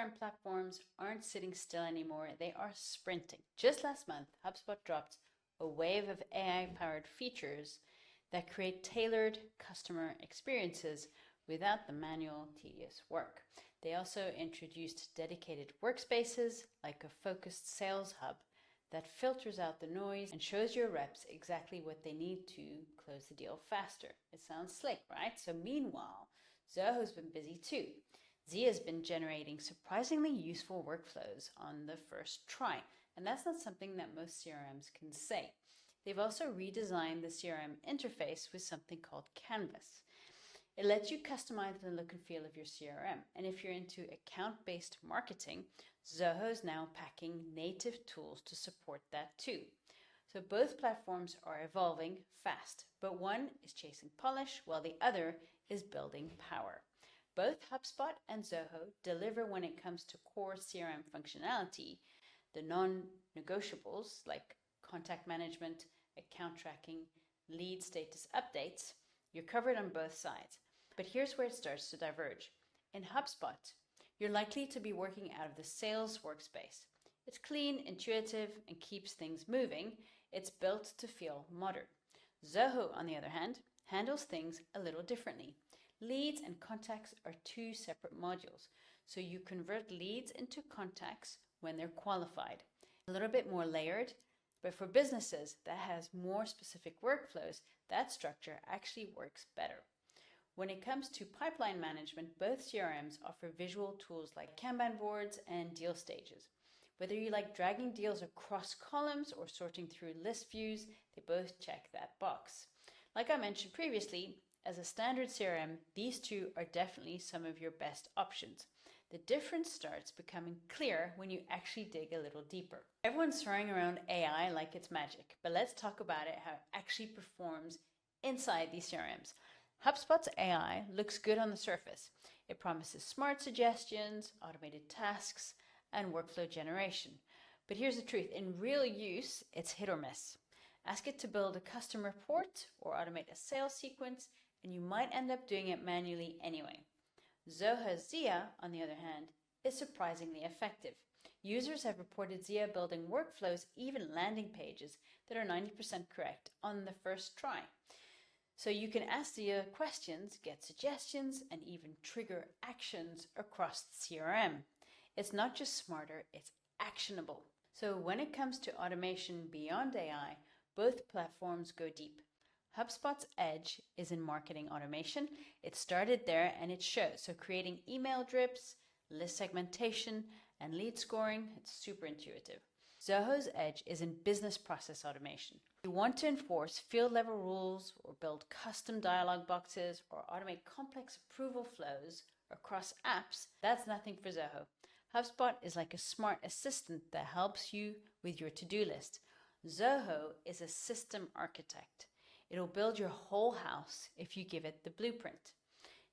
CRM platforms aren't sitting still anymore, they are sprinting. Just last month, HubSpot dropped a wave of AI-powered features that create tailored customer experiences without the manual, tedious work. They also introduced dedicated workspaces like a focused sales hub that filters out the noise and shows your reps exactly what they need to close the deal faster. It sounds slick, right? So meanwhile, Zoho's been busy too. Zia's been generating surprisingly useful workflows on the first try, and that's not something that most CRMs can say. They've also redesigned the CRM interface with something called Canvas. It lets you customize the look and feel of your CRM, and if you're into account-based marketing, Zoho is now packing native tools to support that too. So both platforms are evolving fast, but one is chasing polish while the other is building power. Both HubSpot and Zoho deliver when it comes to core CRM functionality, the non-negotiables like contact management, account tracking, lead status updates. You're covered on both sides. But here's where it starts to diverge. In HubSpot, you're likely to be working out of the sales workspace. It's clean, intuitive, and keeps things moving. It's built to feel modern. Zoho, on the other hand, handles things a little differently. Leads and contacts are two separate modules, so you convert leads into contacts when they're qualified. A little bit more layered, but for businesses that has more specific workflows, that structure actually works better. When it comes to pipeline management, both CRMs offer visual tools like Kanban boards and deal stages. Whether you like dragging deals across columns or sorting through list views, they both check that box. Like I mentioned previously, as a standard CRM, these two are definitely some of your best options. The difference starts becoming clear when you actually dig a little deeper. Everyone's throwing around AI like it's magic, but let's talk about it, how it actually performs inside these CRMs. HubSpot's AI looks good on the surface. It promises smart suggestions, automated tasks, and workflow generation. But here's the truth, in real use, it's hit or miss. Ask it to build a custom report or automate a sales sequence, and you might end up doing it manually anyway. Zoho Zia, on the other hand, is surprisingly effective. Users have reported Zia building workflows, even landing pages, that are 90% correct on the first try. So you can ask Zia questions, get suggestions, and even trigger actions across the CRM. It's not just smarter, it's actionable. So when it comes to automation beyond AI, both platforms go deep. HubSpot's edge is in marketing automation. It started there and it shows. So creating email drips, list segmentation, and lead scoring, it's super intuitive. Zoho's edge is in business process automation. If you want to enforce field level rules or build custom dialog boxes or automate complex approval flows across apps, that's nothing for Zoho. HubSpot is like a smart assistant that helps you with your to-do list. Zoho is a system architect. It'll build your whole house if you give it the blueprint.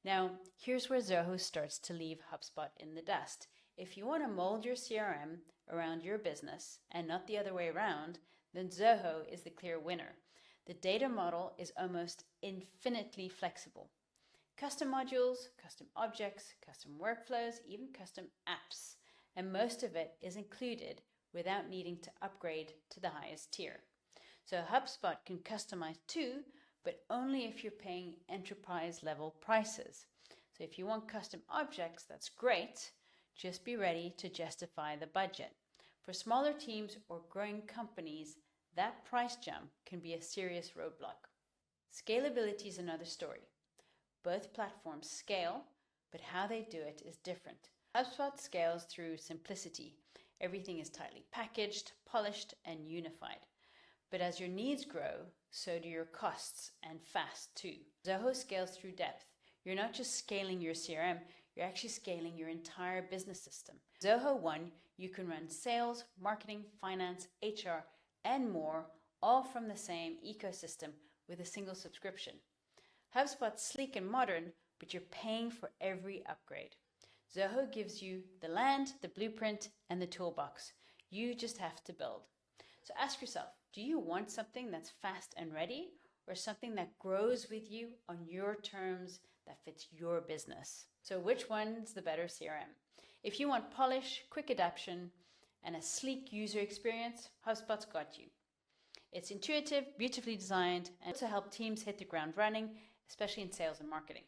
Now, here's where Zoho starts to leave HubSpot in the dust. If you want to mold your CRM around your business and not the other way around, then Zoho is the clear winner. The data model is almost infinitely flexible. Custom modules, custom objects, custom workflows, even custom apps, and most of it is included without needing to upgrade to the highest tier. So HubSpot can customize too, but only if you're paying enterprise level prices. So if you want custom objects, that's great. Just be ready to justify the budget. For smaller teams or growing companies, that price jump can be a serious roadblock. Scalability is another story. Both platforms scale, but how they do it is different. HubSpot scales through simplicity. Everything is tightly packaged, polished, and unified. But as your needs grow, so do your costs, and fast too. Zoho scales through depth. You're not just scaling your CRM, you're actually scaling your entire business system. Zoho One, you can run sales, marketing, finance, HR, and more, all from the same ecosystem with a single subscription. HubSpot's sleek and modern, but you're paying for every upgrade. Zoho gives you the land, the blueprint, and the toolbox. You just have to build. So ask yourself, do you want something that's fast and ready, or something that grows with you on your terms that fits your business? So which one's the better CRM? If you want polish, quick adaptation, and a sleek user experience, HubSpot's got you. It's intuitive, beautifully designed, and to help teams hit the ground running, especially in sales and marketing.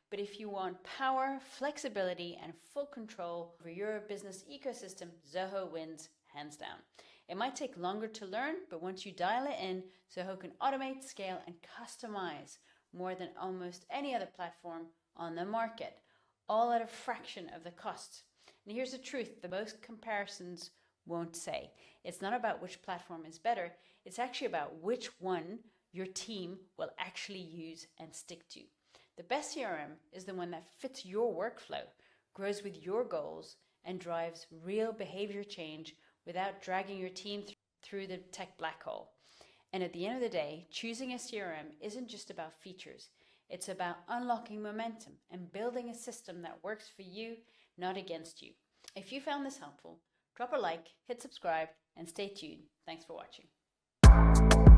But if you want power, flexibility, and full control over your business ecosystem, Zoho wins hands down. It might take longer to learn, but once you dial it in, Zoho can automate, scale, and customize more than almost any other platform on the market, all at a fraction of the cost. And here's the truth, the most comparisons won't say. It's not about which platform is better, it's actually about which one your team will actually use and stick to. The best CRM is the one that fits your workflow, grows with your goals, and drives real behavior change without dragging your team through the tech black hole. And at the end of the day, choosing a CRM isn't just about features. It's about unlocking momentum and building a system that works for you, not against you. If you found this helpful, drop a like, hit subscribe, and stay tuned. Thanks for watching.